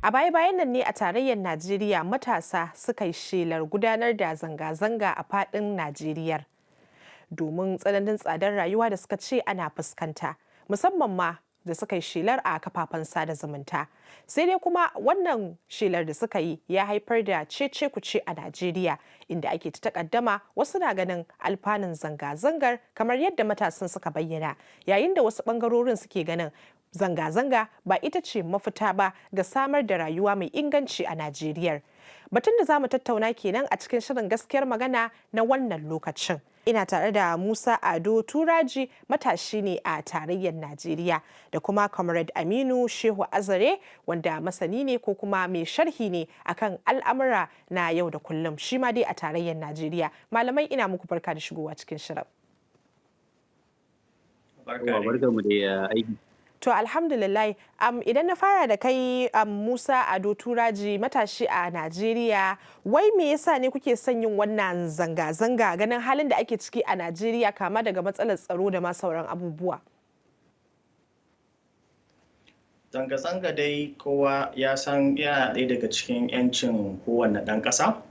A baya-bayan nan ne a tarayyar Najeriya matasa suka yi shelar gudanar da zanga-zanga a faɗin Najeriyar domin tsananin tsadar rayuwa da suka ce ana fuskanta, musamman ma da suka yi shelar a kafafen sada zumunta. Sai dai kuma wannan shelar da suka yi ya haifar da cece-kuce a Najeriya inda ake ta takaddama, wasu na ganin alfanun zanga-zangar kamar yadda matasan suka bayyana, yayin da wasu ɓangarorin suke ganin zanga-zanga ba ita ce mafita ba ga samar da rayuwa mai inganci a Najeriya. Batun da za mu tattauna kenan a cikin shirin gaskiyar magana na wannan lokacin. Ina tare da Musa Ado Turaji, matashi ne a tarayyar Najeriya, da kuma Comrade Aminu Shehu Azare, wanda masani ne ko kuma mai sharhi ne akan al'amura na yau da kullum, shi ma dai a tarayyar Najeriya. Malamai, ina muku barka da shigowa cikin shirin. Barkanmu da aiki. To alhamdulillah, idan na fara da kai Musa Ado Turaji, matashi a Najeriya, wai me yasa ne kuke son yin wannan zanga-zanga ganin halin da ake ciki a Najeriya, kama daga matsalar tsaro da ma sauran abubuwa? Zanga-zanga dai kowa ya san yana ɗaya daga cikin 'yancin kowanne ɗan ƙasa.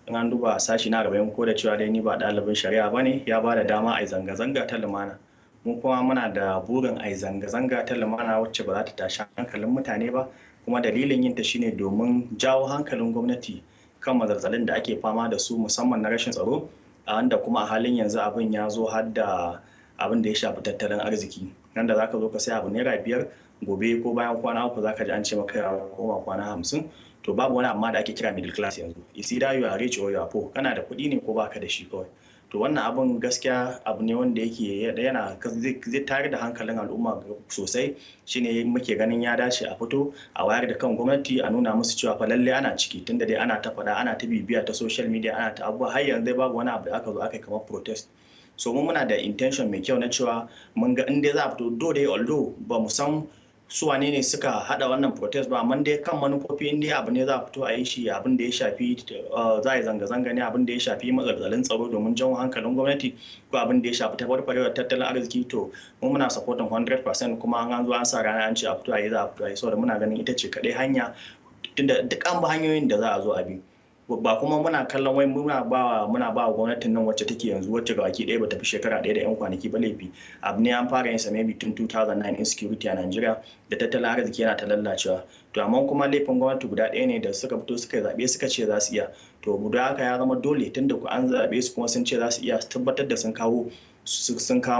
In an duba sashi na 40 ko da cewa dai ni ba ɗalibin shari'a ba ne, ya ba da dama a yi zanga-zanga ta lumana. Mu kuma muna da burin a yi zanga-zanga ta lumana wacce ba za ta tashi hankalin mutane ba, kuma dalilin yin ta shine domin jawo hankalin gwamnati kan matsalolin da ake fama da su, musamman na rashin tsaro, a wanda kuma a halin yanzu abin ya zo har da abin da ya shafi tattalin arziki. Nan da zaka zo ka sai abu naira 5, gobe ko bayan kwana 3 zaka ji an ce maka ya koma kwana 50. To babu wani amma da ake kira middle class yanzu. Is either you are rich or you are poor. Kana da kuɗi ne ko baka da shi kawai. To wannan abun gaskiya abu ne wanda yake yana zai tare da hankalin al'umma sosai, shine muke ganin ya dace a fito a wayar da kan gwamnati, a nuna musu cewa fa lalle ana ciki, tunda dai ana ta faɗa, ana ta bibiya ta social media, ana ta abubuwa, har yanzu dai babu wani abu da aka zo aka yi kamar protest. So mu muna da intention mai kyau na cewa mun ga in dai za a fito, do dai although ba mu san su wane ne suka hada wannan protest ba, amma dai kan manufofi in dai abu ne za a fito a yi shi, abin da ya shafi za a yi zanga-zanga ne, abin da ya shafi matsalolin tsaro domin jawo hankalin gwamnati, ko abin da ya shafi tabarbarewar tattalin arziki, to mu muna supporting 100%, kuma an zo an sa rana an ce a fito a yi, za a fito a yi, saboda muna ganin ita ce kaɗai hanya, tunda duk an bi hanyoyin da za a zo a bi. Ba kuma muna kallon wai muna ba wa gwamnatin nan wacce take yanzu, wacce ga baki ɗaya bata fi shekara 1 da 'yan kwanaki ba laifi. Abu ne an fara yin sa maybe tun 2009, insecurity a Najeriya da tattalin arziki yana ta lallacewa. To amma kuma laifin gwamnati guda ɗaya ne da suka fito suka zaɓe suka ce za su iya. To guda haka ya zama dole, tunda ku an zaɓe su kuma sun ce za su iya, su tabbatar da sun kawo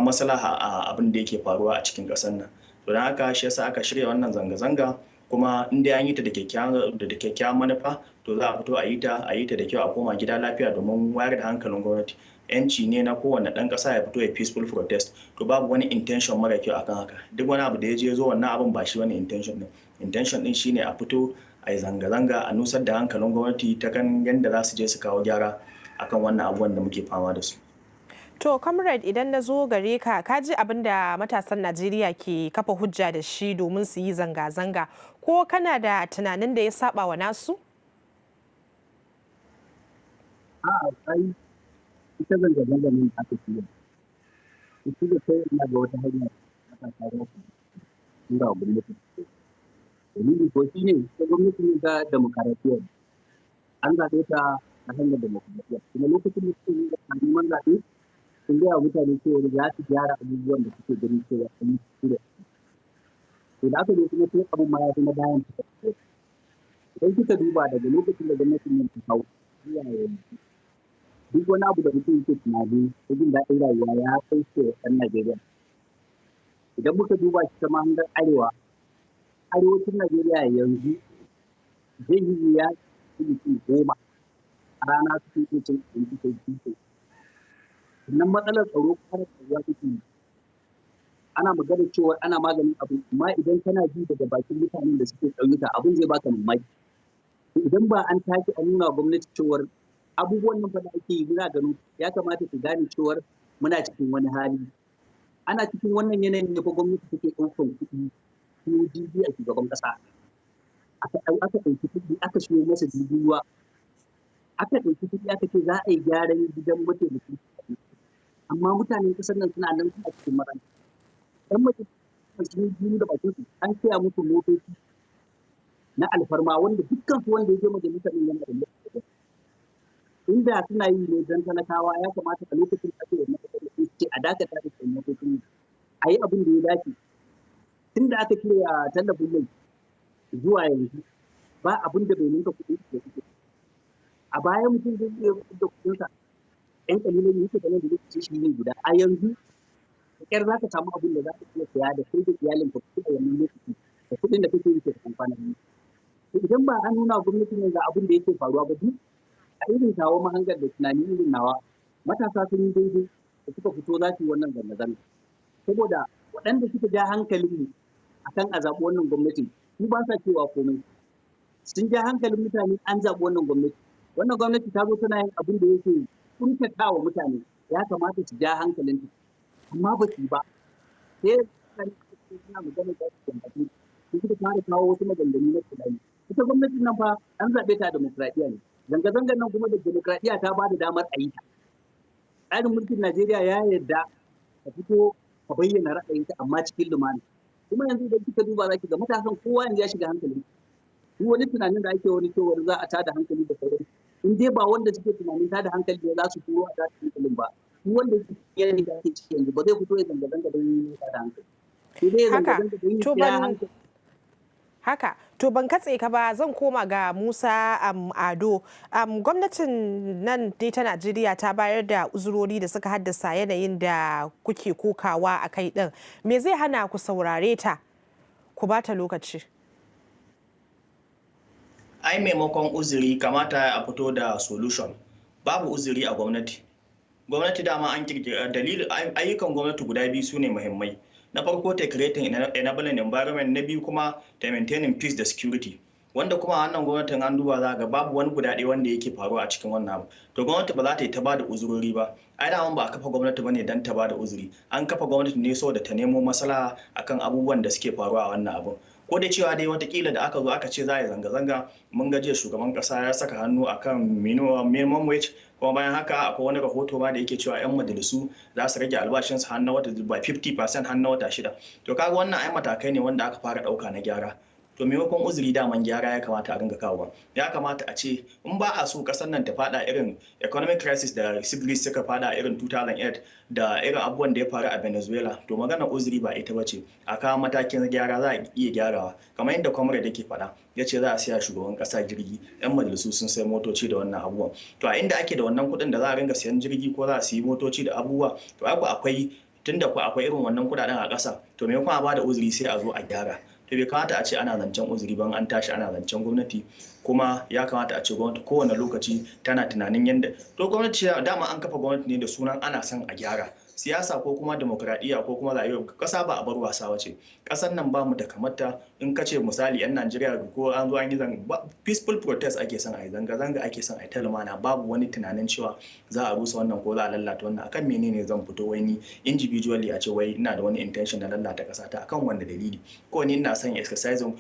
maslaha a abin da yake faruwa a cikin ƙasar nan. To don haka shi yasa aka shirya wannan zanga-zanga, kuma in dai an yi ta da kyakkyawan manufa, to za a fito a yi ta da kyau, a koma gida lafiya domin wayar da hankalin gwamnati. Yanci ne na kowane ɗan ƙasa ya fito ya peaceful protest. To babu wani intention mara kyau akan haka. Duk wani abu da ya je zo wannan abin ba shi wani intention din. Intention din shine a fito a yi zanga-zanga, a nusar da hankalin gwamnati ta kan yadda za su je su kawo gyara akan wannan abubuwan da muke fama da su. To, Comrade, idan na zo gare ka, ka ji abin da matasan Najeriya ke kafa hujja da shi domin su yi zanga-zanga, ko kana da tunanin da ya saba wa nasu? A'a, ai ita zanga-zanga ne aka fiye. Ita da kai ina ga wata hanya aka kawo su tura wa gwamnati. Dalili ko shi ne, ita gwamnati ne ta demokaratiyya. An zaɓe ta a hanyar demokaratiyya. Kuma lokacin da suke yi da neman zaɓe, sun gaya wa mutane cewa za su gyara abubuwan da suke ganin cewa sun yi su da su. To da aka zo kuma sai abin ma ya zama bayan ta tafiya. Idan kika duba daga lokacin da gwamnatin nan ta kawo zuwa yanzu, duk wani abu da mutum yake tunani ta jin daɗin rayuwa ya kai ce wa ɗan Najeriya. Idan muka duba shi ta mahangar arewacin Najeriya yanzu zai yi wuya mutum 10 a rana su ke cin abinci sau biyu. Sannan matsalar tsaro kare tsayuwa take yi. Ana magana cewa ana maganin abu, amma idan kana ji daga bakin mutanen da suke ƙauyuka, abin zai baka mamaki. Idan ba an tashi a nuna gwamnati cewar abubuwan nan fa da ake yi, muna ganin ya kamata su gane cewar muna cikin wani hali. Ana cikin wannan yanayin ne fa gwamnati take ɗaukan kuɗi ko jirgi a shugaban ƙasa. Aka ɗauki kuɗi aka siyo masa jirgin ruwa. Aka ɗauki kuɗi aka ce za a yi gyaran gidan mataimakin. Amma mutanen ƙasar nan suna nan a cikin maranta. Ɗan majalisar sun yi da bakin su, an saya musu motoci na alfarma wanda dukkan su wanda ya je majalisar ɗin yana da lokaci. Inda suna yi ne don talakawa ya kamata a lokacin da ake da matsaloli ce a dakata da kan motocin a yi abin da ya dace. Tun da aka cire a tallafin mai zuwa yanzu ba abin da bai ninka kuɗi da kuɗi. A baya mutum zai iya da kuɗinsa ‘yan ƙalilan yake da nan da lokaci shi ne guda. A yanzu da ƙyar za ka samu abin da za ka iya saya da kai da iyalin ka kuɗi a wannan lokaci da kuɗin da kake yi ke kan kwana biyu. Idan ba an nuna gwamnati ne ga abin da yake faruwa ba duk a irin tawo mahangar da tunani irin nawa matasa sun yi daidai da suka fito za su yi wannan zanga-zanga. Saboda waɗanda suka ja hankalin mu akan a zaɓi wannan gwamnati su ba sa cewa komai. Sun ja hankalin mutane an zaɓi wannan gwamnati. Wannan gwamnati ta zo tana yin abin da yake kuntata wa mutane ya kamata su ja hankalinta amma ba su yi ba. Sai suna magana da su gwamnati su suka fara kawo wasu maganganu na tunani. Ita gwamnatin nan fa an zaɓe ta demokradiyya ne. Zanga-zangar nan kuma da demokradiyya ta ba da damar a yi ta. Tsarin mulkin Najeriya ya yarda ka fito ka bayyana ra'ayinka amma cikin lumana. Kuma yanzu idan kika duba za ki ga matasan kowa yanzu ya shiga hankali. Duk wani tunanin da ake wani cewar za a tada hankali da sauran. In dai ba wanda suke tunanin tada hankali ne za su turo a tada hankalin ba. Duk wanda yake da ake ciki yanzu ba zai fito ya zanga-zanga don yin tada hankali. Sai dai ya zanga-zanga don yin hankali. Haka, to ban katse ka ba zan koma ga Musa Ado. Gwamnatin nan dai ta Najeriya ta bayar da uzurori da suka haddasa yanayin da kuke kokawa a kai ɗin. Me zai hana ku saurare ta? Ku ba ta lokaci. Ai maimakon uzuri kamata a fito da solution. Babu uzuri a gwamnati. Gwamnati dama an kirkira dalilin ayyukan gwamnati guda biyu su ne muhimmai. Na farko ta creating enabling environment, na biyu kuma ta maintaining peace da security. Wanda kuma a wannan gwamnatin an duba za ga babu wani guda ɗaya wanda yake faruwa a cikin wannan abu. To gwamnati ba za ta yi ta bada uzurori ba. Ai da ba a kafa gwamnati bane dan ta bada uzuri. An kafa gwamnati ne saboda ta nemo maslaha akan abubuwan da suke faruwa a wannan abun. Ko da cewa dai watakila da aka zo aka ce za a yi zanga-zanga mun ga jiya shugaban kasa ya saka hannu akan minimum wage, kuma bayan haka akwai wani rahoto ma da yake cewa 'yan majalisu za su rage albashinsu har na wata by 50% har na wata 6. To kaga wannan ai matakai ne wanda aka fara ɗauka na gyara. To maimakon uzuri daman gyara ya kamata a ringa kawowa. Ya kamata a ce in ba a so kasar nan ta fada irin economic crisis da Greece suka fada irin 2008 da irin abubuwan da ya faru a Venezuela, to magana uzuri ba ita bace. A kawo matakin gyara za a iya gyarawa. Kamar yadda comrade yake faɗa, ya ce za a siya shugaban ƙasa jirgi, 'yan majalisu sun sai motoci da wannan abubuwan. To a inda ake da wannan kuɗin da za a ringa siyan jirgi ko za a siyi motoci da abubuwa, to akwai tunda akwai irin wannan kuɗaɗen a ƙasa, to maimakon a bada uzuri sai a zo a gyara. To bai kamata a ce ana zancen uzuri ban an tashi ana zancen gwamnati, kuma ya kamata a ce gwamnati kowane lokaci tana tunanin yadda to gwamnati dama an kafa gwamnati ne da sunan ana son a gyara. Siyasa ko kuma demokradiyya ko kuma rayuwar kasa ba a bar wasa wace. Kasar nan ba mu da kamata. In ka ce misali 'yan Najeriya ko an zo an yi peaceful protest ake son a yi, zanga-zanga ake son a yi ta lumana, babu wani tunanin cewa za a rusa wannan ko za a lallata wannan. Akan menene zan fito wai ni individually a ce wai ina da wani intention na lallata kasa ta akan wanda dalili, ko ni ina son exercising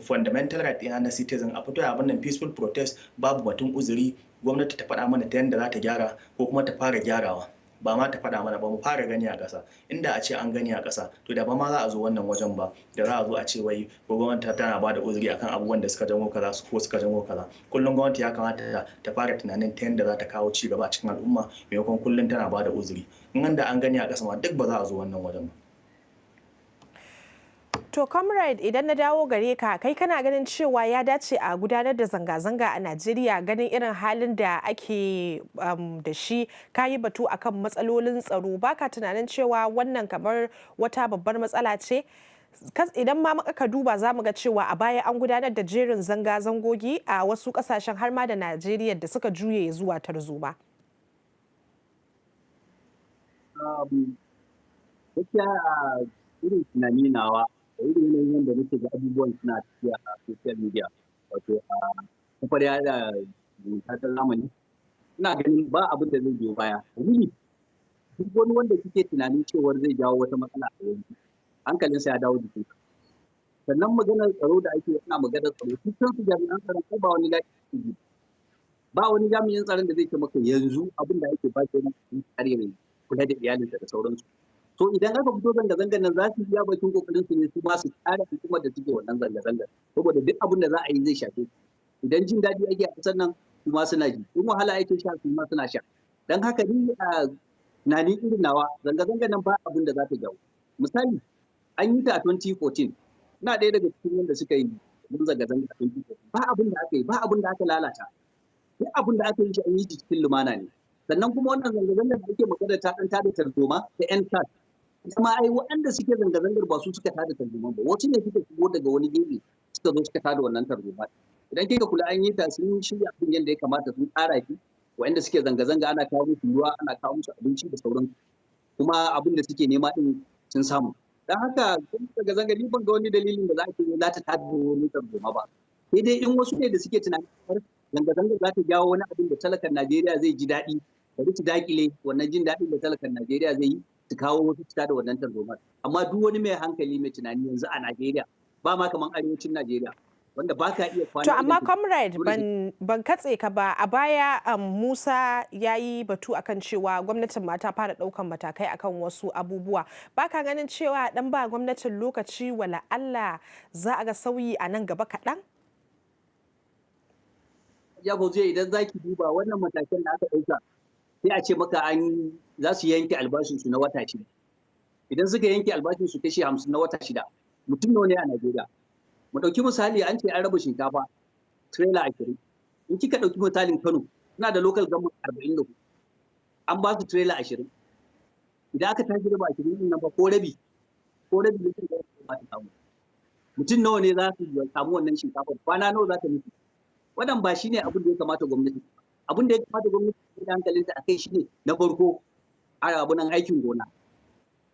fundamental right ɗina na citizen a fito abin nan peaceful protest, babu batun uzuri. Gwamnati ta faɗa mana ta yadda za ta gyara ko kuma ta fara gyarawa. Ba ma ta faɗa mana ba, mu fara gani a ƙasa. Inda a ce an gani a ƙasa to da ba ma za a zo wannan wajen ba, da za a zo a ce wai gwamnati tana ba da uzuri akan abubuwan da suka jango kaza ko suka jango kaza. Kullum gwamnati ya kamata ta fara tunanin ta yadda za ta kawo ci gaba a cikin al'umma maimakon kullum tana ba da uzuri. In da an gani a ƙasa ma duk ba za a zo wannan wajen ba. To comrade, idan na dawo gare ka, kai kana ganin cewa ya dace a gudanar da zanga-zanga a Najeriya ganin irin halin da ake da shi, kayi batu akan matsalolin tsaro, baka tunanin cewa wannan kamar wata babbar matsala ce? Idan ma aka duba za mu ga cewa a baya an gudanar da jerin zanga-zangogi a wasu kasashen har ma da Najeriya da suka juye zuwa tarzoma. Gaskiya irin tunani nawa irin yanayin yadda nake ga abubuwan suna tafiya a social media, wato a kafar yada zumunta ta zamani, ina ganin ba abin da zai biyo baya. Dalili, duk wani wanda kike tunanin cewar zai jawo wata matsala a yanzu hankalinsa ya dawo jikin ka. Sannan maganar tsaro da ake yana maganar tsaro, su kansu jami'an tsaron ko ba wani lafiya, ba wani jami'in tsaron da zai ce maka yanzu abin da ake ba shi yana tsare kula da iyalinsa da sauransu. So idan aka fito zanga-zangar nan za su iya bakin kokarin su ne su ma su tsara hukumar da suke wannan zanga-zangar saboda duk abin da za a yi zai shafe idan jin daɗi ake a ƙasar nan su ma suna ji in wahala ake sha su ma suna sha dan haka ni na ni irin nawa zanga-zangar nan ba abin da za ta jawo misali an yi ta a 2014 ina ɗaya daga cikin wanda suka yi mun zanga-zanga a 2014 ba abin da aka yi ba abin da aka lalata duk abin da aka yi shi an yi cikin lumana ne sannan kuma wannan zanga-zangar da ake magana ta ɗan tada tarzoma ta 'yan tas kuma ai waɗanda suke zanga-zangar ba su suka tada tarzoma ba wasu ne suka shigo daga wani gefe suka zo suka tada wannan tarzoma idan kika kula an yi ta sun shirya abin yadda ya kamata sun tsara shi waɗanda suke zanga-zanga ana kawo musu ruwa ana kawo musu abinci da sauran kuma abin da suke nema din sun samu dan haka zanga-zanga ni ban ga wani dalilin da za a ce za ta tada wani tarzoma ba sai dai in wasu ne da suke tunanin zanga-zanga za ta jawo wani abin da talakan Najeriya zai ji daɗi da su dakile wannan jin daɗin da talakan Najeriya zai yi su kawo wasu fita da wannan tarzoma amma duk wani mai hankali mai tunani yanzu a Najeriya ba ma kaman arewacin Najeriya wanda ba ka iya kwana. To amma comrade ban katse ka ba a baya Musa ya yi batu akan cewa gwamnatin ma ta fara ɗaukan matakai akan wasu abubuwa ba ka ganin cewa dan ba gwamnatin lokaci wala Allah za a ga sauyi a nan gaba kaɗan? Ya zai idan zaki duba wannan matakan da aka ɗauka sai a ce maka za su yanke albashinsu na wata shida. Idan suka yanke albashinsu kashi 50 na wata shida, mutum nawa ne a Najeriya? Mu ɗauki misali an ce an raba shinkafa trailer 20. In kika ɗauki misalin Kano, suna da local government 44. An ba su trailer 20. Idan aka tashi raba 20 din nan ba ko rabi ne sun ba ta samu. Mutum nawa ne za su samu wannan shinkafa? Kwana nawa za ta mutu? Wannan ba shine abin da ya kamata gwamnati. Abin da ya kamata gwamnati ta da hankalinta akai shine na farko abunan aikin gona.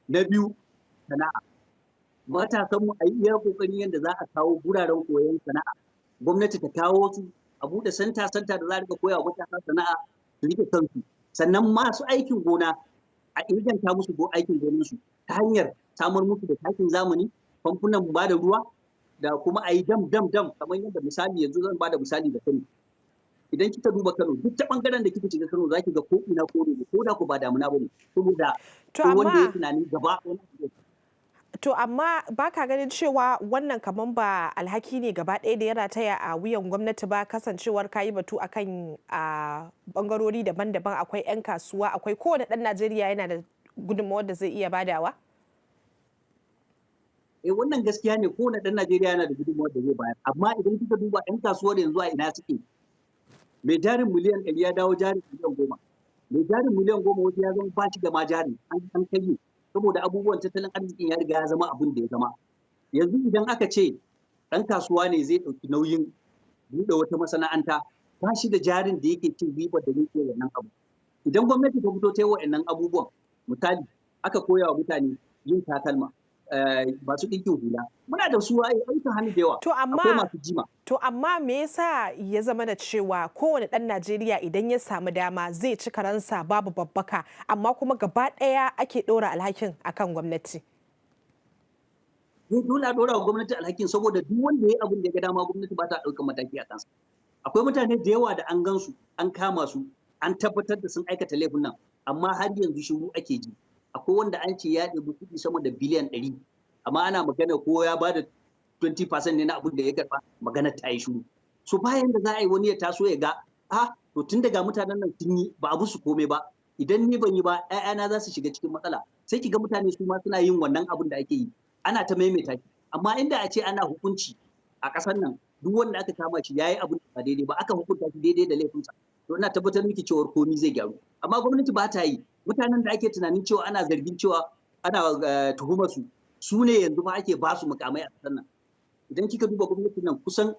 Na biyu sana'a. Matasan mu a yi iya kokarin yadda za a kawo guraren koyon sana'a. Gwamnati ta kawo su a buɗe santa da za a rika koya wa matasa sana'a su rike kansu. Sannan masu aikin gona a inganta musu aikin gonansu ta hanyar samar musu da takin zamani, famfunan ba da ruwa da kuma a yi dam kamar yadda misali yanzu zan ba da misali da Kano. Idan kika duba Kano duk ta bangaren da kika shiga Kano zaki ga ko ina ko ne ko da ku ba damuna bane saboda wanda ya tunani gaba. To amma ba ka ganin cewa wannan kaman ba alhaki ne gaba ɗaya da ya rataya a wuyan gwamnati ba kasancewar kayi batu akan bangarori daban-daban akwai 'yan kasuwa akwai kowane ɗan Najeriya yana da gudunmawar da zai iya badawa? Wannan gaskiya ne kowane ɗan Najeriya yana da gudunmawar da zai bayar amma idan kika duba 'yan kasuwar yanzu a ina suke mai jarin miliyan 100 ya dawo jarin miliyan 10 mai jarin miliyan 10 wasu ya zama ba shi da ma jari an kai saboda abubuwan tattalin arzikin ya riga ya zama abin da ya zama yanzu idan aka ce ɗan kasuwa ne zai ɗauki nauyin buɗe wata masana'anta ba shi da jarin da yake cin ribar da yake wannan abu idan gwamnati ta fito ta yi wa'annan abubuwan misali aka koya wa mutane yin takalma masu ɗinkin hula muna da su aikin hannu da yawa akwai masu jima. To amma me yasa ya zama da cewa kowane ɗan Najeriya idan ya samu dama zai ci karansa babu babbaka amma kuma gaba ɗaya ake ɗora alhakin akan gwamnati? Dole a ɗora wa gwamnati alhakin saboda duk wanda ya yi abin da ya ga dama gwamnati ba ta ɗaukar mataki a kansa. Akwai mutane da yawa da an gansu an kama su an tabbatar da sun aikata laifin nan amma har yanzu shiru ake ji. Akwai wanda an ce ya ɗebi kuɗi sama da biliyan 100 amma ana magana ko ya ba da 20% ne na abin da ya karɓa magana ta yi shiru. So bayan da za a yi wani ya taso ya ga to tun daga mutanen nan sun yi ba abu su komai ba idan ni ban yi ba ƴaƴana za su shiga cikin matsala sai ki ga mutane su ma suna yin wannan abin da ake yi ana ta maimaita shi amma inda a ce ana hukunci a ƙasar nan duk wanda aka kama shi yayi abin da ba daidai ba aka hukunta shi daidai da laifinsa to ina tabbatar miki cewa komai zai gyaru amma gwamnati ba ta yi mutanen da ake tunanin cewa ana zargin cewa ana tuhumar su ne yanzu ma ake ba su mukamai a ƙasar nan idan kika duba gwamnatin nan kusan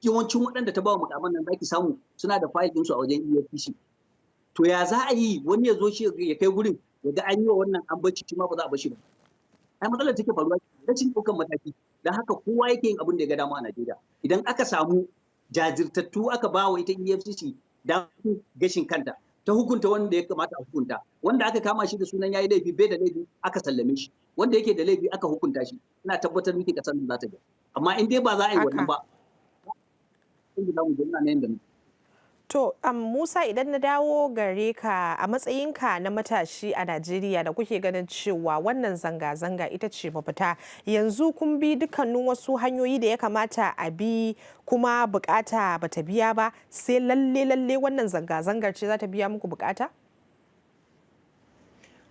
yawancin waɗanda ta ba wa mukaman nan zaki samu suna da fayil ɗinsu a wajen EFCC to ya za a yi wani ya zo shi ya kai gurin ya ga an yi wa wannan an bacci shi ma ba za a bashi ba ai matsalar take faruwa rashin ɗaukan mataki dan haka kowa yake yin abin da ya ga dama a Najeriya idan aka samu jajirtattu aka ba wa ita EFCC dan gashin kanta ta hukunta wanda ya kamata a hukunta wanda aka kama shi da sunan yayi laifi bai da laifi aka sallame shi wanda yake da laifi aka hukunta shi ina tabbatar miki kasar za ta ga amma in dai ba za a yi wannan ba To, Musa idan na dawo gare ka a matsayinka na matashi a Najeriya da kuke ganin cewa wannan zanga-zanga ita ce mafita, yanzu kun bi dukkanin wasu hanyoyi da ya kamata a bi kuma bukata bata biya ba, sai lalle wannan zanga-zangar ce za ta biya muku bukata?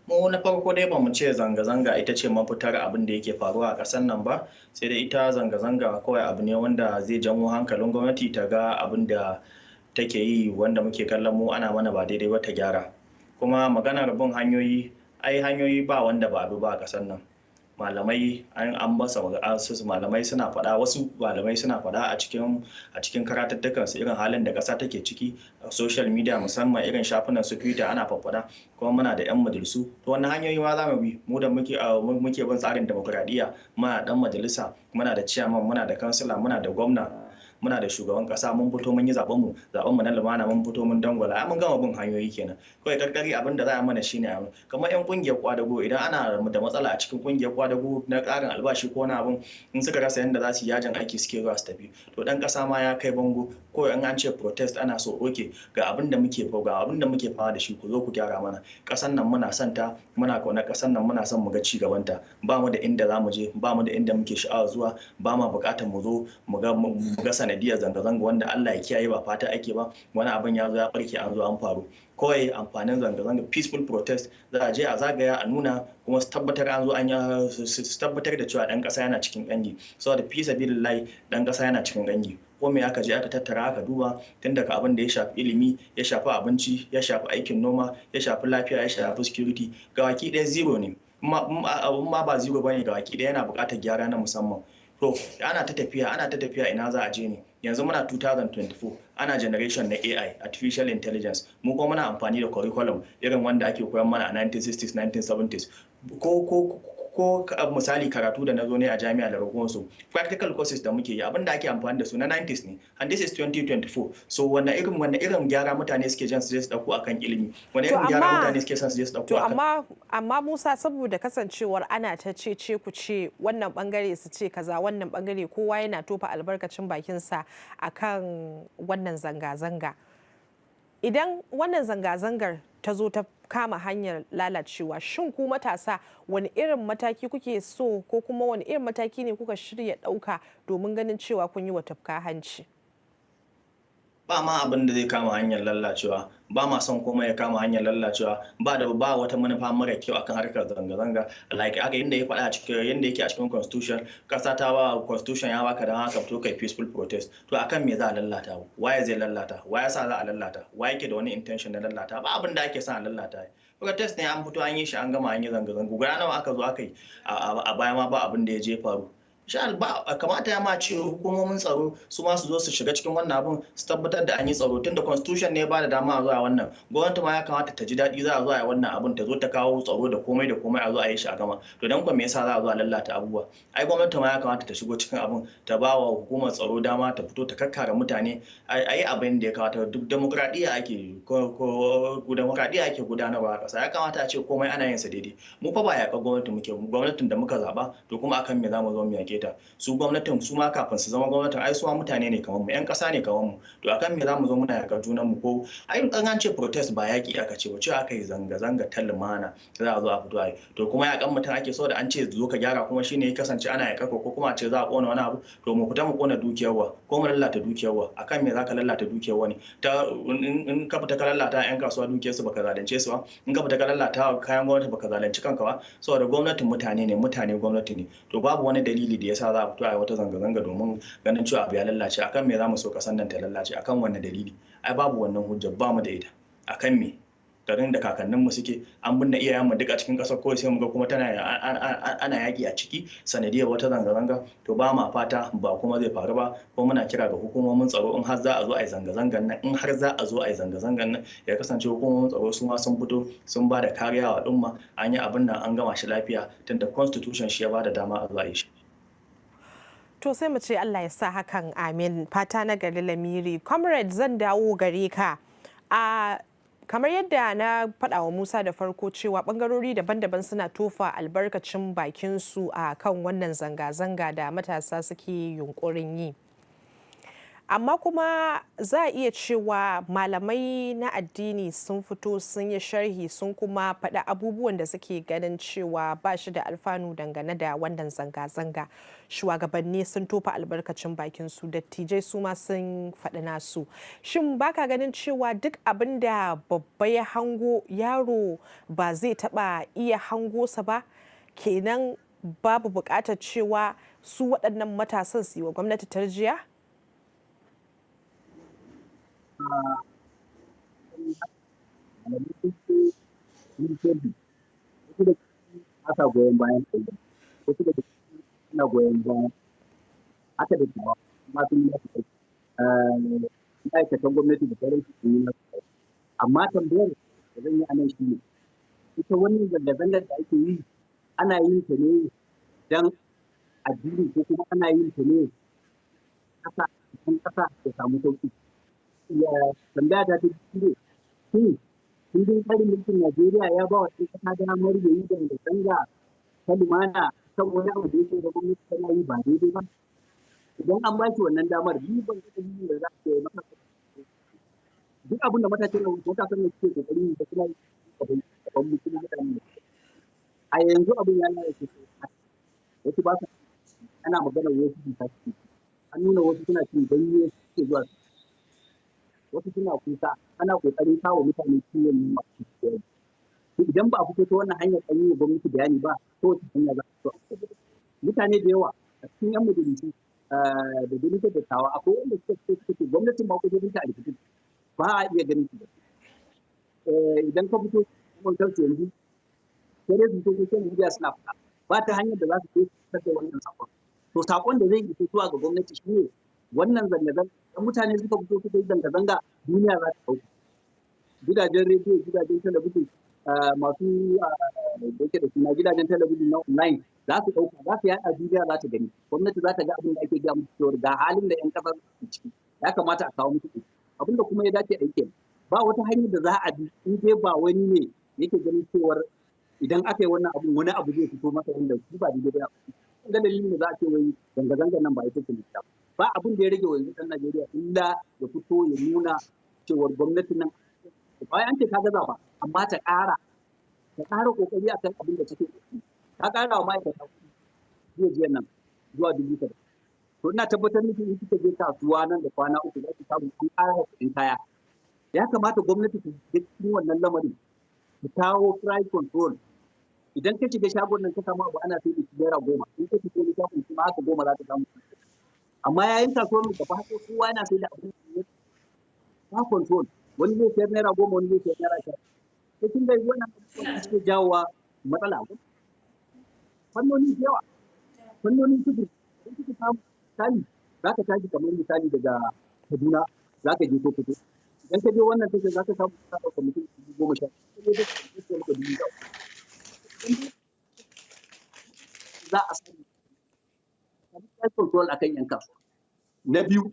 Mu na farko dai ba mu ce zanga-zanga ita ce mafitar abin da yake faruwa a ƙasar nan ba, sai dai ita zanga-zanga kawai abu ne wanda zai janwo hankalin gwamnati ta ga abin da take yi wanda muke kallon mu ana mana ba daidai ba ta gyara. Kuma maganar bin hanyoyi, ai hanyoyi ba wanda ba bi ba a ƙasar nan. Malamai an masa malamai suna faɗa, wasu malamai suna faɗa a cikin karatuttukan su irin halin da ƙasa take ciki, a social media musamman irin shafunan su Twitter ana faɗa, kuma muna da 'yan majalisu. To wannan hanyoyi ma za mu bi, mu da muke bin tsarin demokuraɗiyya, muna ɗan majalisa, muna da chairman, muna da kansila, muna da gwamna, muna da shugaban kasa, mun fito mun yi zaben mu na lumana, mun fito mun dangwala, mun gama bin hanyoyi kenan. Kawai karkari abin da za a mana shine kamar 'yan kungiyar kwadago, idan ana da matsala a cikin kungiyar kwadago na ƙarin albashi ko na abin, in suka rasa yadda za su yi yajin aiki suke zuwa su tafi. To dan kasa ma ya kai bango, ko in an ce protest ana so oke ga abin da muke fama da shi, ku zo ku gyara mana kasan nan. Muna son ta, muna kauna kasan nan, muna son mu ga ci gaban ta. Ba mu da inda za mu je, ba mu da inda muke sha'awa zuwa, ba ma buƙatar mu zo mu ga sanadiyar zanga-zanga wanda Allah ya kiyaye ba fata ake ba, wani abin ya zo ya barke an zo an faru. Kawai amfanin zanga-zanga peaceful protest, za a je a zagaya a nuna, kuma su tabbatar an zo su tabbatar da cewa dan kasa yana cikin kangi, saboda fi sabilillahi dan kasa yana cikin kangi. Ko me aka je aka tattara aka duba, tun daga abin da ya shafi ilimi, ya shafi abinci, ya shafi aikin noma, ya shafi lafiya, ya shafi security, gawaki ɗaya zero ne. Ma ba zero bane, gawaki ɗaya yana buƙatar gyara na musamman. To ana ta tafiya ina za a je ne? Yanzu muna 2024, ana generation na AI, artificial intelligence, mu kuma muna amfani da curriculum irin wanda ake koyar mana a 1960s 1970s. Ko misali karatu da na zo ne a jami'a da ragonsu, practical courses da muke yi abin da ake amfani da su na 90s ne, and this is 2024. So wanne irin gyara mutane suke jan su je su dauko akan ilimi, wanne irin gyara mutane suke son su je su dauko akan. Amma Musa, saboda kasancewar ana ta ce ku ce wannan bangare su ce kaza, wannan bangare kowa yana tofa albarkacin bakinsa akan wannan zanga-zanga. Idan wannan zanga-zangar ta zo ta kama hanyar lalacewa, shin ku matasa wani irin mataki kuke so, ko kuma wani irin mataki ne kuka shirya ɗauka domin ganin cewa kun yi wa tafka hanci? Ba ma abin da zai kama hanyar lallacewa, ba ma son komai ya kama hanyar lallacewa, ba wata manufa mara kyau akan harkar zanga-zanga. Like aka yanda ya faɗa yanda yake a cikin constitution, kasa ta ba constitution ya baka dan haka to kai peaceful protest. To akan me za a lallata? Waye zai lallata? Waye sa za a lallata? Waye yake da wani intention na lallata? Ba abin da ake son a lallata. Protest ne an fito an yi shi, an gama an yi zanga-zanga. Guda nawa aka zo aka yi a baya ma ba abin da ya je faru. Kamata ya ma ce hukumomin tsaro su ma su zo su shiga cikin wannan abun, su tabbatar da an yi tsaro, tunda constitution ne ba da dama a zuwa wannan. Gwamnati ma ya kamata ta ji daɗi za a zo a yi wannan abun, ta zo ta kawo tsaro da komai a zo a yi shi a gama. To dan me yasa za a zo a lallata abubuwa? Ai gwamnati ma ya kamata ta shigo cikin abun, ta ba wa hukumar tsaro dama ta fito ta kakkare mutane, a yi abin da ya kamata. Duk demokradiyya ake gudanarwa a ƙasa, ya kamata a ce komai ana yin sa daidai. Mu fa ba yaƙar gwamnati muke, gwamnatin da muka zaɓa, to kuma akan me za mu zo mu yaƙe ta? Su gwamnatin su ma kafin su zama gwamnatin ai su ma mutane ne kamar mu, 'yan ƙasa ne kamar mu. To akan me za mu zo muna yaƙar junan mu? Ko ai an ce protest ba yaƙi aka ce ba, ce aka yi zanga-zanga ta lumana za a zo a fito a yi. To kuma yaƙan mutum ake, so da an ce zo ka gyara kuma shine ya kasance ana yaƙar ko kuma a ce za a ƙona wani abu, to mu fita mu ƙona dukiyar wa ko mu lalata dukiyar wa? Akan me za ka lalata dukiyar wani? In ka fita ka lalata 'yan kasuwa dukiyarsu baka zalunce su ba, in ka fita ka lalata kayan gwamnati baka zalunci kanka ba, saboda gwamnatin mutane ne, mutane gwamnati ne. To babu wani dalili da yasa za a fito a yi wata zanga-zanga domin ganin cewa abu ya lallace. Akan me za mu so kasan nan ta lallace? Akan wanne dalili? Ai babu wannan hujja, ba mu da ita. Akan me? garin da kakanninmu suke, an binne iyayenmu duk a cikin ƙasar, kawai sai mu ga kuma ana yaƙi a ciki sanadiyar wata zanga-zanga. To ba ma fata ba kuma zai faru ba, ko muna kira ga hukumomin tsaro, in har za a zo a yi zanga-zangan nan, ya kasance hukumomin tsaro su ma sun fito sun ba da kariya wa al'umma, an yi abin nan an gama shi lafiya, tunda constitution shi ya ba da dama a zo a yi shi. To sai mu ce Allah ya sa hakan, amin. Fata na gari Lamiri. Comrade, zan dawo gare ka. Kamar yadda na faɗa wa Musa da farko cewa ɓangarori daban-daban suna tofa albarkacin bakinsu a kan wannan zanga-zanga da matasa suke yunkurin yi. amma kuma za a iya cewa malamai na addini sun fito sun yi sharhi sun kuma faɗi abubuwan da suke ganin cewa ba shi da alfanu dangane da wannan zanga-zanga. Shugabanni sun tofa albarkacin bakin su, dattijai su ma sun faɗi nasu. Shin baka ganin cewa duk abin da babba ya hango yaro ba zai taɓa iya hango sa ba? Kenan babu buƙatar cewa su waɗannan matasan su yi wa gwamnati tarjiya? Wasu da aka goyon bayan ɗaya, wasu da ana goyon bayan haka da kuma masu yi nasu kai. Ma'aikatan gwamnati da sauransu sun yi nasu kai. Amma tambayar da zan yi a nan shi ne, ita wannan zanga-zangar da ake yi ana yin ta ne don addini ko kuma ana yin ta ne ƙasa ya samu sauƙi. Tambaya ta ta ne, shin kundin tsarin mulkin Najeriya ya ba wa ɗan ƙasa damar ya yi zanga-zanga ta lumana kan wani abu da yake da gwamnati tana yi ba daidai ba? Idan an ba shi wannan damar, ni ban ga dalilin da za a yi masa duk abin da matasan da suke kokari da suna yi gaban mutum mutane. A yanzu abin ya lalace wasu ba su ana magana wasu sun tashi an nuna wasu suna cin ganye suke zuwa wasu suna kusa ana kokarin kawo mutane ciwon yunwa idan ba a fito ta wannan hanyar an yi wa gwamnati bayani ba ko wata hanya za a fito mutane da yawa a cikin yan majalisu da gwamnati da tawa akwai wanda suka ce gwamnatin ma kudin ta a rikicin ba a iya ganin su idan ka fito kuma kansu yanzu sai dai su social media suna fita ba ta hanyar da za su fitar da wannan sakon to sakon da zai isa zuwa ga gwamnati shine wannan zanga-zanga mutane suka fito suka yi zanga-zanga duniya za ta ɗauka gidajen rediyo gidajen talabijin masu da yake da suna gidajen talabijin na online za su ɗauka za su yaɗa duniya za ta gani gwamnati za ta ga abin da ake gaya musu cewa ga halin da 'yan ƙasa su ciki ya kamata a kawo musu abin da kuma ya dace a yi ba wata hanyar da za a bi in dai ba wani ne yake ganin cewar idan aka yi wannan abun wani abu zai fito masa wanda shi ba daidai ba ga dalilin da za a ce wai zanga-zangar nan ba ita ce littafi ba abin da ya rage wa yanzu ɗan Najeriya illa ya fito ya nuna cewar gwamnatin nan bayan an ce ta gaza ba amma ta ƙara kokari akan abin da take ta ƙara wa ma'aikata jiya nan zuwa 2000 to ina tabbatar miki in kika je kasuwa nan da kwana uku za ki samu an ƙara kuɗin kaya ya kamata gwamnati ta shiga cikin wannan lamarin ta kawo price control idan ka shiga shagon nan ka samu abu ana sai da shi naira 10 in ka shiga shagon kuma haka 10 za ta samu amma yayin kasuwar mu gaba ɗaya kowa yana sai da abin da ya control wani zai sayar naira 10 wani zai sayar naira 10 sai kin ga wannan abubuwan suke jawowa matsala fannoni da yawa fannonin sufuri in kika samu misali za ka tashi kamar misali daga Kaduna za ka je Sokoto idan ka je wannan tashar za ka samu ka ɗauka mutum 10,000 za a sani control akan yan kasuwa na biyu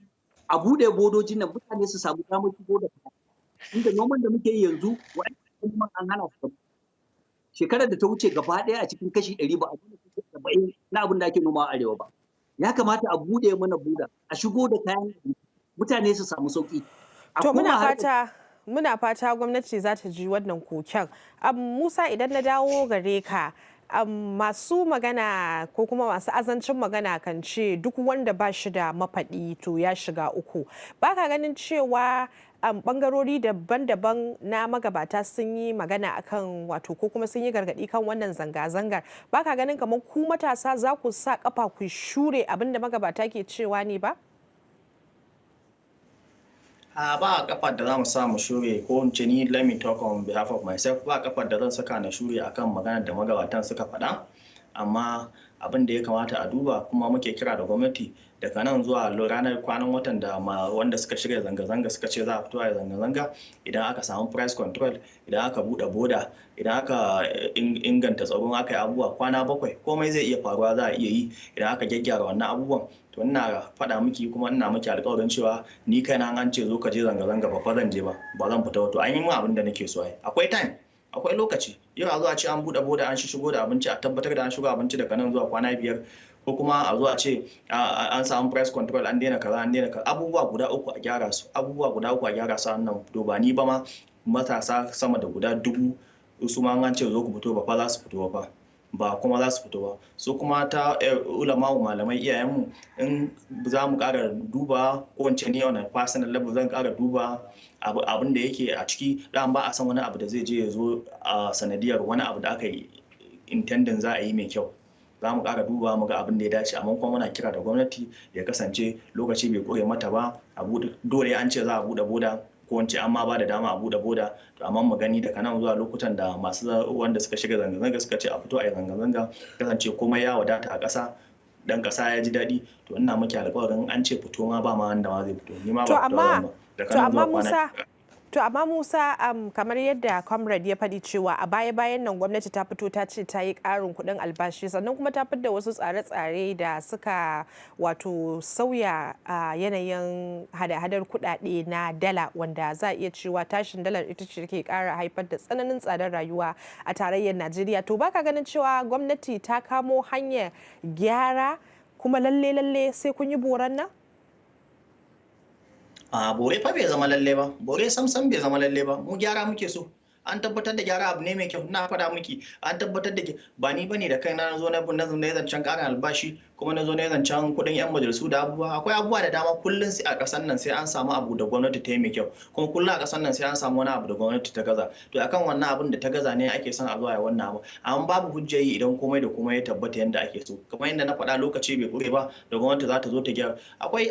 a buɗe bodojin nan mutane su samu damar shigo da kaya inda noman da muke yi yanzu wa'annan an hana su shekarar da ta wuce gaba ɗaya a cikin kashi 100 ba a gina kashi 70 na abin da ake noma a arewa ba ya kamata a buɗe mana buda a shigo da kayan mutane su samu sauki to muna fata gwamnati za ta ji wannan koken Musa idan na dawo gare ka masu magana ko kuma masu azancin magana kan ce duk wanda ba shi da mafaɗi to ya shiga uku ba ka ganin cewa bangarori daban-daban na magabata sun yi magana akan wato ko kuma sun yi gargaɗi kan wannan zanga-zangar ba ka ganin kamar ku matasa za ku sa kafa ku shure abinda magabata ke cewa ne ba? Ba kafar da za mu sa mu shure ko in ce ni let me talk on behalf of myself ba kafar da zan saka na shure akan maganar da magabatan suka faɗa amma abin da ya kamata a duba kuma muke kira da gwamnati daga nan zuwa ranar kwanan watan da wanda suka shirya zanga-zanga suka ce za a fito a zanga-zanga idan aka samu price control idan aka buɗe boda idan aka inganta tsaron aka yi abubuwa kwana 7 komai zai iya faruwa za a iya yi idan aka gyaggyara wannan abubuwan to ina faɗa miki kuma ina miki alƙawarin cewa ni kaina an ce zo ka je zanga-zanga ba zan je ba zan fita wato an yi min abin da nake so ai akwai time akwai lokaci yau a zuwa ce an buɗe boda an shigo da abinci a tabbatar da an shigo abinci daga nan zuwa kwana 5 ko kuma a zo a ce an samu price control an daina kaza abubuwa guda uku a gyara su a wannan fito ba ni ba ma matasa sama da guda 1000 su ma an ce zo ku fito ba fa za su fito ba kuma za su fito ba su kuma ta ulama malamai iyayenmu in za mu ƙara duba ko wance ne wannan personal level zan ƙara duba abin da yake a ciki dan ba a san wani abu da zai je ya zo a sanadiyar wani abu da aka yi intending za a yi mai kyau za mu ƙara duba mu ga abin da ya dace amma kuma muna kira da gwamnati ya kasance lokaci bai kure mata ba a buɗe dole an ce za a buɗe boda ko wance amma ba da dama a buɗe boda to amma mu gani daga nan zuwa lokutan da masu wanda suka shiga zanga-zanga suka ce a fito a yi zanga-zanga kasance komai ya wadata a ƙasa dan ƙasa ya ji daɗi to ina miki alƙawarin an ce fito ma ba ma wanda ma zai fito ni ma ba fito ba To amma Musa kamar yadda comrade ya faɗi cewa a baya-bayan nan gwamnati ta fito ta ce ta yi ƙarin kuɗin albashi sannan kuma ta fidda wasu tsare-tsare da suka wato sauya yanayin hada-hadar kuɗaɗe na dala wanda za a iya cewa tashin dalar ita ce ke ƙara haifar da tsananin tsadar rayuwa a tarayyar Najeriya. To baka ganin cewa gwamnati ta kamo hanyar gyara kuma lalle sai kun yi boran nan? Bore fa bai zama lalle ba, bore samsam bai zama lalle ba, mu gyara muke so. An tabbatar da gyara abu ne mai kyau, na faɗa miki an tabbatar da ba ni bane da kai na zo na zancen ƙarin albashi kuma na zo na zancen kuɗin yan majalisu da abubuwa akwai abubuwa da dama kullum sai a ƙasar nan sai an samu abu da gwamnati ta yi mai kyau kuma kullum a ƙasar nan sai an samu wani abu da gwamnati ta gaza to akan wannan abin da ta gaza ne ake son a zo a yi wannan abu amma babu hujjayi idan komai da komai ya tabbata yadda ake so kamar yadda na faɗa lokaci bai ƙure ba da gwamnati za ta zo ta gyara akwai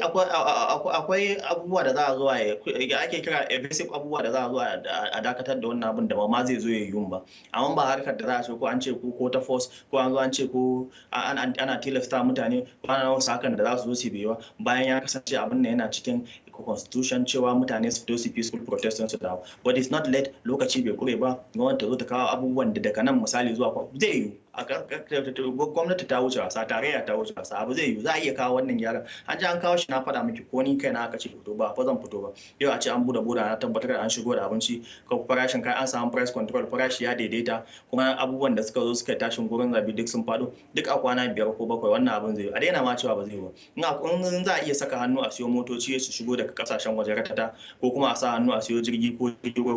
abubuwa da za a zo a yi ake kira basic abubuwa da za a zo a dakatar da wannan abin da ba ma zai zo ya yiwu ba amma ba harkar da za a ce ko an ce ko ta force ko an zo an ce ko ana tilasta mutane kwana wasu hakan da za su zo su biyo bayan ya kasance abin da yana cikin constitution cewa mutane su fito su peaceful protest su dawo but it's not late lokaci bai kure ba gwamnati ta zo ta kawo abubuwan da daga nan misali zuwa zai yiwu gwamnati ta wuce wasa tarayya ta wuce wasa abu zai yiwu za a iya kawo wannan gyaran an ji an kawo shi na faɗa miki ko ni kai na aka ce fito ba fa zan fito ba yau a ce an bude boda na tabbatar da an shigo da abinci ko farashin kai an samu price control farashi ya daidaita kuma abubuwan da suka zo suka tashin gurin zabi duk sun faɗo duk a kwana 5 ko 7 wannan abin zai yi a daina ma cewa ba zai yi ba in za a iya saka hannu a siyo motoci su shigo daga kasashen waje ratata ko kuma a sa hannu a siyo jirgi ko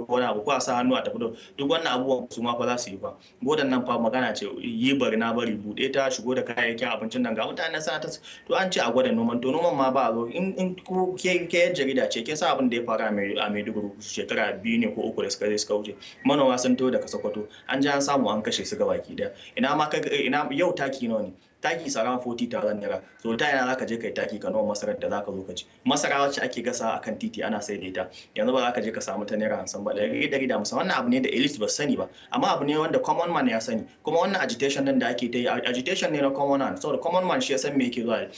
wani abu ko a sa hannu a tafi duk wannan abubuwan su ma fa za su yi fa bodan nan fa magana ce yi bari na bari bude ta shigo da kayayyakin abincin nan ga mutanen sana ta to an ce a gwada noman to noman ma ba a zo in ko ke jarida ce ke sa abin da ya faru a Maiduguri shekara 2 ne ko 3 da suka wuce manoma sun to daga Sokoto an ji an samu an kashe su gabaki daya ina yau taki nawa ne taki saran 40,000 naira so ta yana zaka je kai taki ka noma masarar da zaka zo ka ci masara wacce ake gasa akan titi ana sai da ita yanzu ba zaka je ka samu ta naira 50 ba dari da musamman wannan abu ne da elite ba sani ba amma abu ne wanda common man ya sani kuma wannan agitation din da ake ta yi agitation ne na common man saboda common man shi ya san me yake zuwa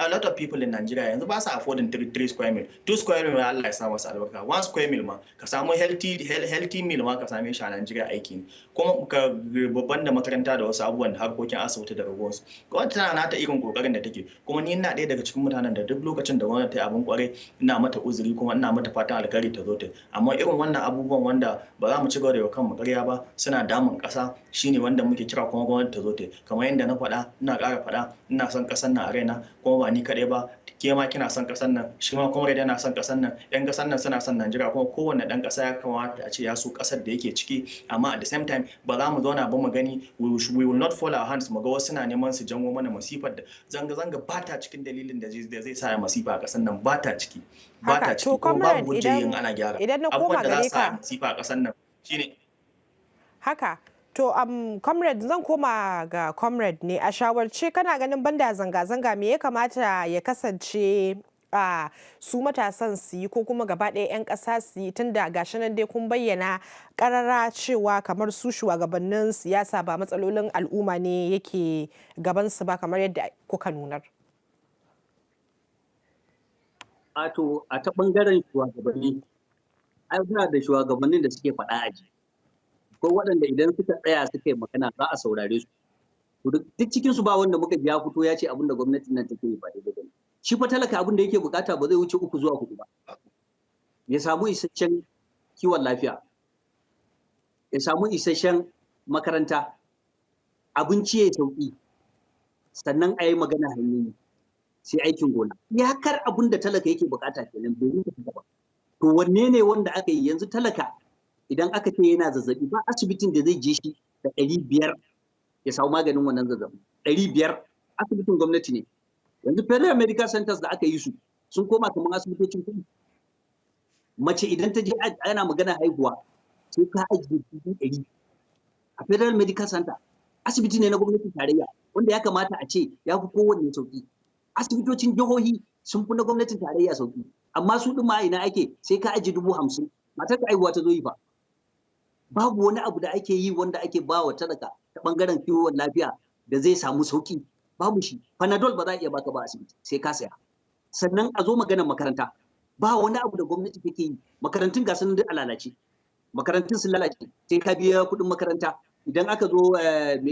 a lot of people in Nigeria yanzu ba sa affording 3 square mil 2 square mil Allah ya sa masa albarka 1 square mil ma ka samu healthy meal ma ka same shi a Nigeria aiki ne kuma ka babban da makaranta da wasu abubuwan harkokin asibiti da ragonsu gwamnati tana nata irin kokarin da take kuma ni ina ɗaya daga cikin mutanen da duk lokacin da gwamnati ta yi abin kwarai ina mata uzuri kuma ina mata fatan alkhairi ta zo ta amma irin wannan abubuwan wanda ba za mu ci gaba da kanmu ƙarya ba suna damun ƙasa shine wanda muke kira kuma gwamnati ta zo ta kamar yadda na faɗa ina ƙara faɗa ina son ƙasar nan a raina kuma ba ni kaɗai ba ke ma kina son ƙasar nan shi ma kuma yana son ƙasar nan yan ƙasar nan suna son Najeriya kuma kowanne ɗan ƙasa ya kamata a ce ya so ƙasar da yake ciki amma at the same time ba za mu zauna ba mu gani we will not fall our hands mu ga wasu na neman su jango mana masifar da zanga-zanga ba ta cikin dalilin da zai sa ya masifa a ƙasar nan ba ta ciki kuma babu hujja yin ana gyara abubuwan da za su sa masifa a ƙasar nan shine haka to comrade zan koma ga comrade ne a shawarce kana ganin banda zanga-zanga me ya kamata ya kasance su matasan su yi ko kuma gaba ɗaya 'yan ƙasa su yi tunda gashi nan dai kun bayyana ƙarara cewa kamar su shugabannin siyasa ba matsalolin al'umma ne yake gabansu ba kamar yadda kuka nunar. A ta ɓangaren shugabanni, ai suna da shugabannin da suke faɗa a ji. Ko waɗanda idan suka tsaya suka yi magana za a saurare su. Duk cikinsu ba wanda muka ji ya fito ya ce abin da gwamnatin nan take yi ba daidai ba ne. Shi fa talaka abin da yake bukata ba zai wuce 3 zuwa 4 ba. Ya samu isasshen kiwon lafiya, ya samu isasshen makaranta, abinci ya sauki, sannan a yi magana hanyoyi, sai aikin gona. Iyakar abin da talaka yake bukata kenan bai yi ba. To wanne ne wanda aka yi yanzu talaka idan aka ce yana zazzabi ba asibitin da zai je shi da 500 ya samu maganin wannan zazzabi. 500 asibitin gwamnati ne. Yanzu Federal Medical Centers da aka yi su sun koma kamar asibitocin kuɗi. Mace idan ta je ana magana haihuwa sai ka ajiye 100 a Federal Medical Center. Asibiti ne na gwamnatin tarayya wanda ya kamata a ce ya fi kowanne sauki. Asibitocin jihohi sun fi na gwamnatin tarayya sauki. Amma su ɗin ma ina ake sai ka ajiye 50,000 matar ka aihuwa ta zo yi fa. Babu wani abu da ake yi wanda ake ba wa talaka ta ɓangaren kiwon lafiya da zai samu sauki. Babu shi. Panadol ba za a iya baka ba asibiti sai ka saya. Sannan a zo maganar makaranta. Ba wani abu da gwamnati take yi. Makarantun ga sun duk a lalace. Makarantun sun lalace sai ka biya kuɗin makaranta. Idan aka zo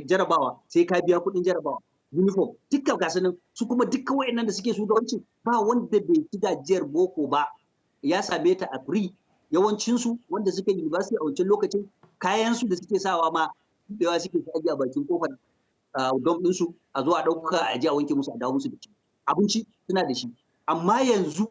jarabawa sai ka biya kuɗin jarabawa. Uniform dukkan ga nan su kuma dukkan wayannan da suke shugabanci ba wanda bai ci gajiyar boko ba ya same ta a free. Yawancinsu wanda suka university a wancan lokacin kayan su da suke sawa ma da yawa suke ajiye a bakin kofar don ɗinsu a zo a ɗauka a je a wanke musu a dawo musu da shi. Abinci suna da shi. Amma yanzu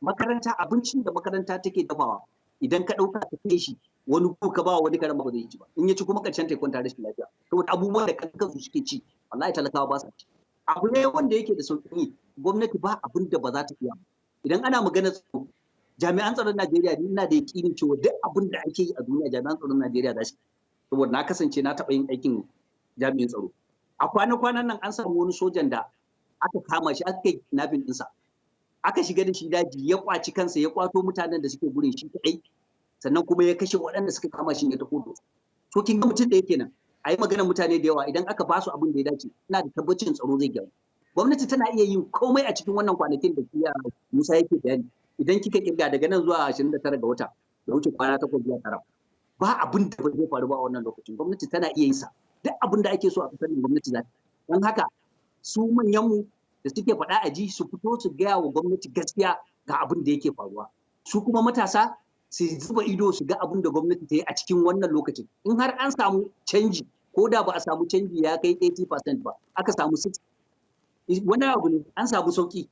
makaranta abincin da makaranta take dafawa idan ka ɗauka ka kai shi wani ko ka ba wani karan ba zai ci ba. In ya ci kuma ƙarshen ta kwanta da shi lafiya. Saboda abubuwan da kansu suke ci wallahi talakawa ba sa ci. Abu ne wanda yake da sauƙi yi gwamnati ba abin da ba za ta iya. Idan ana magana tsaro jami'an tsaron Najeriya ni ina da yakinin cewa duk abin da ake yi a duniya jami'an tsaron Najeriya za su yi. Saboda na kasance na taɓa yin aikin jami'in tsaro. A kwana-kwanan nan an samu wani sojan da aka kama shi aka yi kidnapping ɗinsa. Aka shiga da shi daji ya kwaci kansa ya kwato mutanen da suke gurin shi kaɗai sannan kuma ya kashe waɗanda suka kama shi ya tafi da su. To kin ga mutum da yake nan a yi maganar mutane da yawa idan aka ba su abin da ya dace ina da tabbacin tsaro zai gyaru. Gwamnati tana iya yin komai a cikin wannan kwanakin da kiya Musa yake bayani. Idan kika kirga daga nan zuwa 29 ga wata da wuce kwana 8 zuwa 9 ba abin da ba zai faru ba a wannan lokacin. Gwamnati tana iya yin sa. Duk abin da ake so a fitar da gwamnati za ta. Don haka su manyanmu da suke faɗa a ji su fito su gaya wa gwamnati gaskiya ga abin da yake faruwa. Su kuma matasa su zuba ido su ga abin da gwamnati ta yi a cikin wannan lokacin. In har an samu canji ko da ba a samu canji ya kai 80% ba aka samu 60 wani abu ne an samu sauki.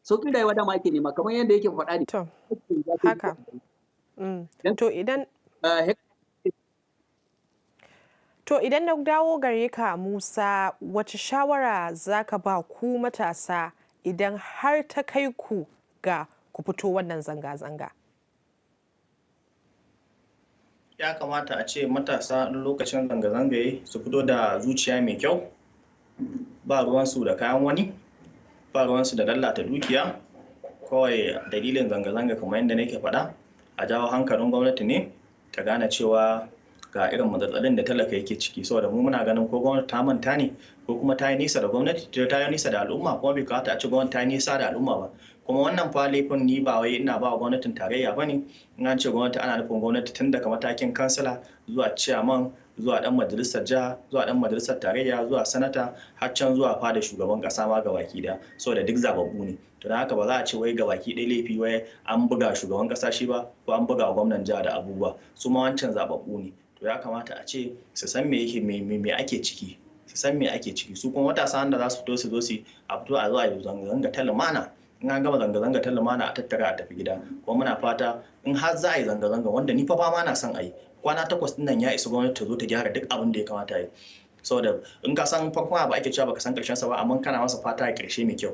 Sauki rayuwa dama ake nema kamar yadda yake faɗa ne. To haka. To idan na dawo gare ka Musa wace shawara za ka ba ku matasa idan har ta kai ku ga ku fito wannan zanga-zanga? Ya kamata a ce matasa lokacin zanga-zanga su fito da zuciya mai kyau, ba ruwansu da kayan wani, ba ruwansu da lalata dukiya, kawai dalilin zanga-zanga kamar yadda nake faɗa a jawo hankalin gwamnati ne ta gane cewa ga irin matsatsalin da talaka yake ciki saboda mu muna ganin ko gwamnati ta manta ne ko kuma ta yi nisa da gwamnati ta yi nisa da al'umma kuma bai kamata a ci gwamnati ta yi nisa da al'umma ba. Kuma wannan fa laifin ni ba wai ina ba gwamnatin tarayya ba ne, in an ce gwamnati ana nufin gwamnati tun daga matakin kansila zuwa ciyaman zuwa dan majalisar jiha zuwa dan majalisar tarayya zuwa sanata har can zuwa fada shugaban kasa ma gabaki daya saboda duk zababbu ne. To don haka ba za a ce wai gabaki ɗaya laifi wai an buga shugaban kasa shi ba ko an buga gwamnan jiha da abubuwa su ma wancan zababbu ne. To ya kamata a ce su san me yake me ake ciki, su san me ake ciki su kuma matasa da za su fito su zo su a fito a zuwa zanga-zanga ta lumana. In an gama zanga-zanga ta lumana a tattara a tafi gida kuma muna fata in har za a yi zanga-zanga wanda ni fa ba ma na son a yi kwana 8 din nan ya isa gwamnati ta zo ta gyara duk abin da ya kamata yi saboda in ka san farkon ba ake cewa baka san karshen sa ba amma kana masa fata ya karshe mai kyau.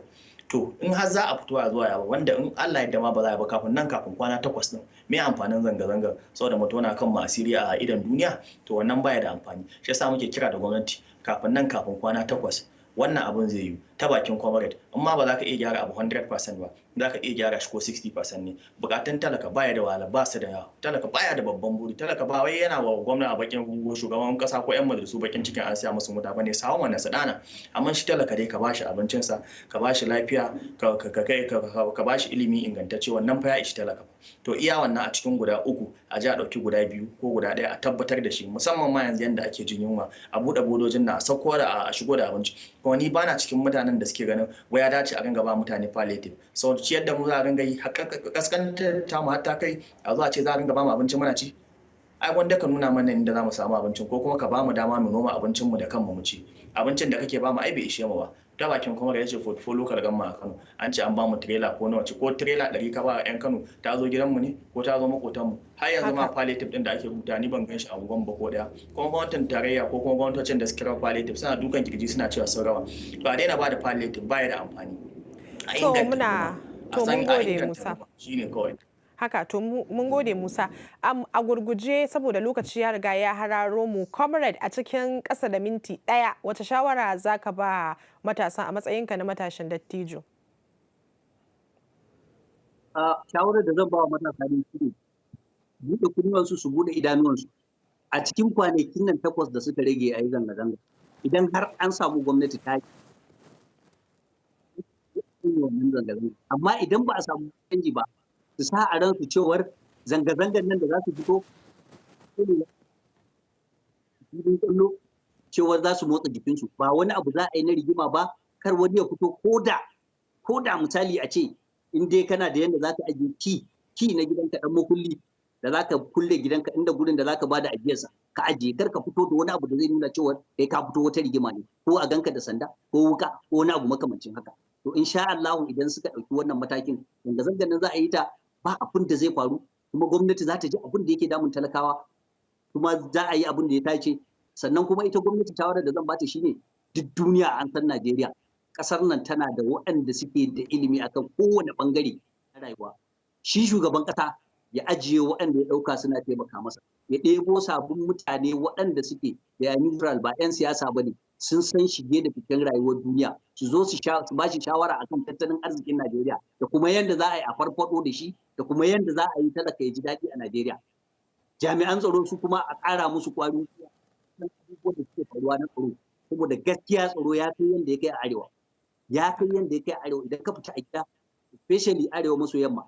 To in har za a fito a zuwa yawa wanda in Allah ya dama ba za a ba kafin kwana 8 din me amfanin zanga-zanga saboda mu tona kan asiri a idan duniya to wannan baya da amfani. Shi yasa muke kira da gwamnati kafin kwana 8 wannan abun zai yi ta bakin comrade amma ba za ka iya gyara abu 100% ba za ka iya gyara shi ko 60% ne. Bukatun talaka baya da wahala ba su da yawa, talaka baya da babban buri, talaka ba wai yana wa gwamna a bakin shugaban kasa ko yan majalisu bakin cikin an siya musu mota bane sawan wannan su dana amma shi talaka dai ka bashi abincinsa ka bashi lafiya ka bashi ilimi ingantacce wannan fa ya ishi talaka. To iya wannan a cikin guda 3 a ji a dauki guda 2 ko guda 1 a tabbatar da shi musamman ma yanzu yanda ake jin yunwa a buɗe bodojin na a sauko da a shigo da abinci. Kuma ni bana cikin mutanen da suke ganin wai ya dace a ganga ba mutane palliative sau ciyar da mu za a ganga yi kaskantar ta mu hatta kai a zuwa ce za a ganga ba mu abinci muna ci. Ai wanda ka nuna mana inda za mu samu abincin ko kuma ka ba mu dama mu noma abincin mu da kanmu mu ci. Abincin da kake ba mu ai bai ishe mu ba ta bakin kuma ya ce portfolio local gamma a Kano an ce an ba mu trailer ko nawa ce ko trailer 100 ka ba yan Kano ta zo gidanmu ne ko ta zo makotanmu har yanzu ma palliative din da ake rubuta ni ban gan shi a unguwan ba ko daya kuma gwamnatin tarayya ko kuma gwamnatocin da suke rawa palliative suna dukan kirji suna cewa sun rawa to a daina ba da palliative ba ya da amfani a inganta to mun gode Musa shine kawai haka to mun gode Musa a gurguje saboda lokaci ya riga ya hararo mu comrade a cikin ƙasa da minti 1 wata shawara zaka ba matasan a matsayinka na matashin dattijo shawarar da zan ba wa matasa ne shi buɗe kunnuwansu su buɗe idanuwansu a cikin kwanakin nan 8 da suka rage a yi zanga-zanga idan har an samu gwamnati ta yi wannan zanga-zanga amma idan ba a samu canji ba su sa a ransu cewar zanga-zangar nan da za su fito kallo cewar za su motsa jikinsu ba wani abu za a yi na rigima ba kar wani ya fito ko da misali a ce in dai kana da yadda za ka ajiye ki na gidanka dan makulli da za ka kulle gidanka inda gurin da za ka bada ajiyarsa ka ajiye kar ka fito da wani abu da zai nuna cewa kai ka fito wata rigima ne ko a ganka da sanda ko wuka ko wani abu makamancin haka to insha Allah idan suka ɗauki wannan matakin zanga-zangar nan za a yi ta ba abin da zai faru kuma gwamnati za ta ji abin da yake damun talakawa kuma za a yi abin da ya tace sannan kuma ita gwamnati shawarar da zan bata shine duk duniya an san Najeriya kasar nan tana da waɗanda suke da ilimi akan kowane bangare na rayuwa shi shugaban kasa ya ajiye waɗanda ya ɗauka suna taimaka masa ya ɗebo sabon mutane waɗanda suke da neutral ba 'yan siyasa ba ne sun san shige da fitan rayuwar duniya su zo su ba shi shawara akan tattalin arzikin Najeriya da kuma yadda za a yi a farfado da shi da kuma yadda za a yi talaka ya ji daɗi a Najeriya. Jami'an tsaro su kuma a ƙara musu ƙwarin abubuwan da suke faruwa na tsaro saboda gaskiya tsaro ya kai yadda ya kai a arewa. Ya kai yadda ya kai a arewa idan ka fita a gida especially arewa maso yamma.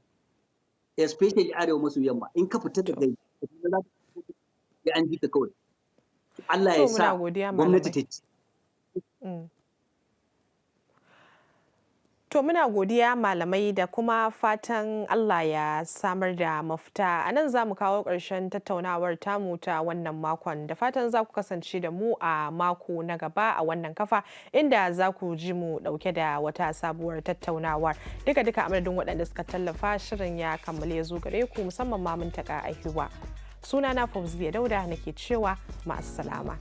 Especially arewa maso yamma in ka fita da gai ya an ji ka kawai. Allah ya sa gwamnati ta ci. To muna godiya malamai da kuma fatan Allah ya samar da mafita. A nan za mu kawo ƙarshen tattaunawar tamu ta wannan makon da fatan za ku kasance da mu a mako na gaba a wannan kafa inda za ku ji mu ɗauke da wata sabuwar tattaunawar. Duka a madadin waɗanda suka tallafa shirin ya kammale ya zo gare ku musamman ma Muntaka Ahiwa. Sunana Fauziya Dauda nake cewa ma'assalama.